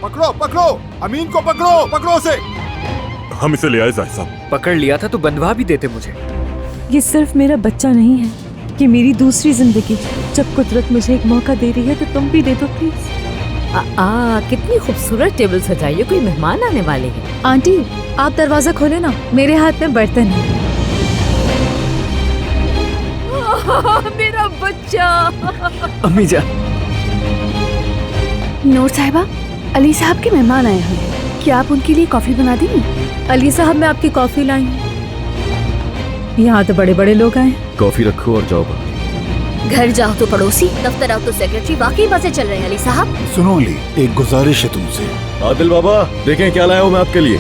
पकड़ो पकड़ो, अमीन को पकड़ो, पकड़ो उसे। हम इसे ले आए जाहिद साहब। पकड़ लिया था तो बंधवा भी देते मुझे। ये सिर्फ मेरा बच्चा नहीं है, ये मेरी दूसरी जिंदगी। जब कुदरत मुझे एक मौका दे रही है तो तुम भी दे दो प्लीज। कितनी खूबसूरत टेबल सजाई है, कोई मेहमान आने वाले हैं। आंटी आप दरवाजा खोले ना, मेरे हाथ में बर्तन है। मेरा बच्चा। अम्मी जान। नूर साहिबा, अली साहब के मेहमान आए हैं, क्या आप उनके लिए कॉफी बना देंगी? अली साहब मैं आपकी कॉफी लाई हूँ। यहाँ तो बड़े बड़े लोग आए। कॉफी रखो और जाओ। घर जाओ तो पड़ोसी, दफ्तर आओ तो सेक्रेटरी। वाकई मजे चल रहे हैं अली साहब। सुनो अली, एक गुजारिश है तुमसे। आदिल बाबा, देखें क्या लाया हूँ मैं आपके लिए।